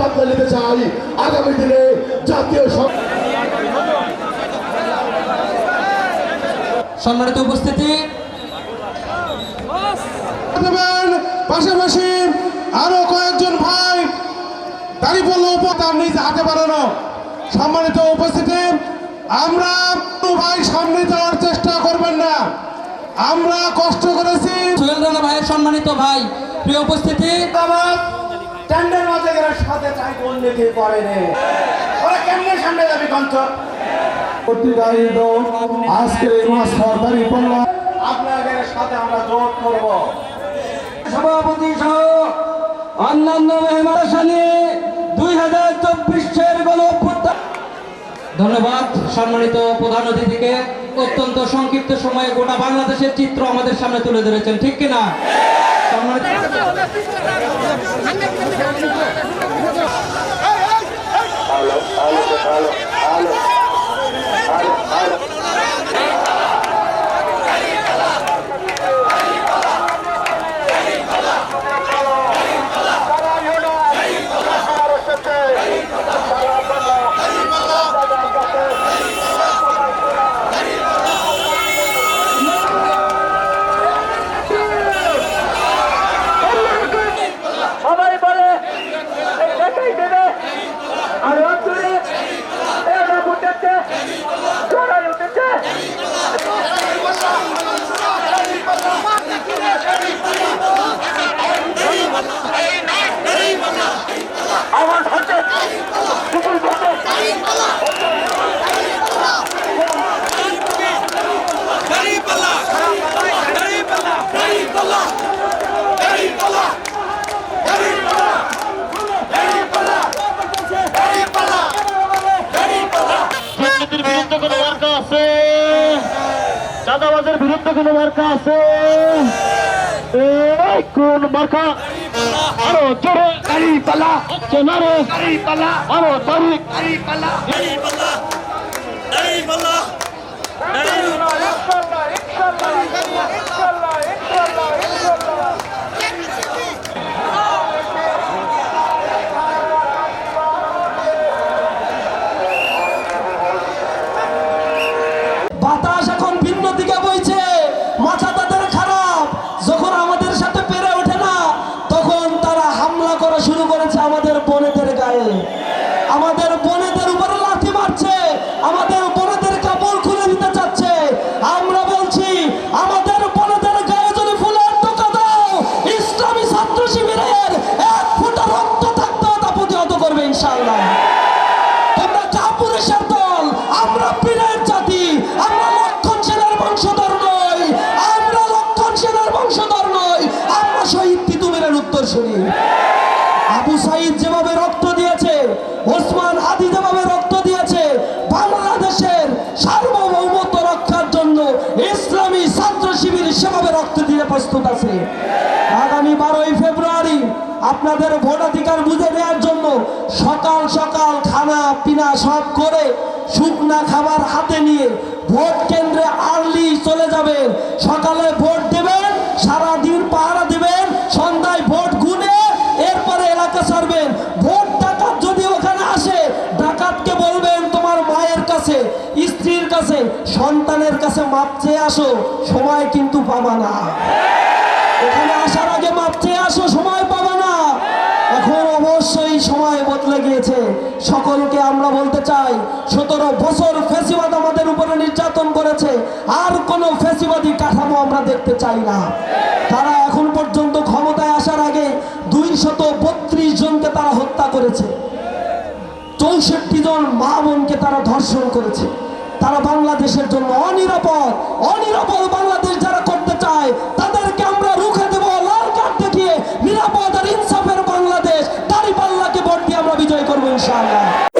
বার্তা নিতে চাই আগামী দিনে জাতীয় সম্মানিত উপস্থিতি, পাশাপাশি আরো কয়েকজন ভাই দাঁড়িপাল্লা উপতার নিজ হাতে বানানো। সম্মানিত উপস্থিতি, আমরা ভাই সামনে যাওয়ার চেষ্টা করবেন না, আমরা কষ্ট করেছি। সোহেল রানা ভাইয়ের সম্মানিত ভাই, প্রিয় উপস্থিতি, ট্যান্ডের মাঝে গেলে সাথে চাই দুর্নীতি করেনি, ওরা কেমনে সামনে যাবি কঞ্চ আজকে সরকারি পণ্য আপনাদের সাথে আমরা জোট করব। সভাপতি সহ অন্যান্য মেহমান নিয়ে 2024-এর গণঅভ্যুত্থান। ধন্যবাদ সম্মানিত প্রধান অতিথিকে, অত্যন্ত সংক্ষিপ্ত সময়ে গোটা বাংলাদেশের চিত্র আমাদের সামনে তুলে ধরেছেন, ঠিক কিনা? সম্মানিত চাঁদাবাজের বিরুদ্ধে কোনো মার্কা আছে? কোন মার্কা? আরো জোরে দাঁড়িপাল্লা, চেনারে দাঁড়িপাল্লা, আরো দাঁড়িপাল্লা, দাঁড়িপাল্লা, দাঁড়িপাল্লা, দাঁড়িপাল্লা, ইনশাআল্লাহ, ইনশাআল্লাহ, ইনশাআল্লাহ, ইনশাআল্লাহ, ইনশাআল্লাহ। বাতাস এখন ভিন্ন দিকে বইছে, মাথা তাদের খারাপ। যখন আমাদের সাথে পেরে ওঠে না, তখন তারা হামলা করা শুরু করেছে আমাদের বোনেদের গায়ে। আমাদের বোনেদের উপরে লাথি মারছে, আমাদের বোনেদের কাপড় খুলে দিতে চাচ্ছে। আমরা বলছি, আমাদের বোনেদের গায়ে যদি ফুলের টোকা দাও, ইসলামী ছাত্র শিবিরের 1 ফোঁটা রক্ত থাকতেও তা প্রতিহত করবে ইনশাআল্লাহ। তোমরা কাপুরুষের দল, আমরা পীরের জাতি, আমরা লক্ষণ সেনের বংশধর নই, আমরা লক্ষণ সেনের বংশধর নই, আমরা শহীদ তিতুমিরের উত্তরসূরি। আবু সাইদ যেভাবে রক্ত দিয়েছে, ওসমান হাদি যেভাবে রক্ত দিয়েছে, বাংলাদেশের সার্বভৌমত্ব রক্ষার জন্য ইসলামী ছাত্র শিবির সেভাবে রক্ত দিয়ে প্রস্তুত আছে। আগামী 12ই ফেব্রুয়ারি আপনাদের ভোটাধিকার বুঝে নেওয়ার জন্য সকাল সকাল খানা পিনা সব করে শুকনা খাবার হাতে নিয়ে ভোট কেন্দ্রে আর্লি চলে যাবেন। সকালে ভোট দেবেন, সারাদিন পাহারা দেবেন, সন্ধ্যায় ভোট গুনে এরপরে এলাকা ছাড়বেন। ভোট ডাকাত যদি ওখানে আসে, ডাকাতকে বলবেন তোমার মায়ের কাছে, স্ত্রীর কাছে, সন্তানের কাছে মাপ চেয়ে আসো, সময় কিন্তু পাবা না। এখানে আসার আগে মাপ চেয়ে আসো, সময় পাবা না। এখন অবশ্যই সময় বদলে গিয়েছে। সকলকে আমরা বলতে চাই, 17 বছর ফ্যাসিবাদ আমাদের উপরে নির্যাতন করেছে, আর কোনো ফ্যাসিবাদী কাঠামো আমরা দেখতে চাই না। তারা এখন পর্যন্ত ক্ষমতায় আসার আগে 232 জনকে তারা হত্যা করেছে, 64 জন মা বোনকে তারা ধর্ষণ করেছে। তারা বাংলাদেশের জন্য অনিরাপদ বাংলাদেশ যারা করতে চায়, তাদেরকে আমরা রুখে দেব, লাল কার্ড দেখিয়ে। নিরাপদ আর ইনসাফের বাংলাদেশ, দাঁড়িপাল্লাকে ভোট দিয়ে আমরা বিজয় করবো ইনশাআল্লাহ।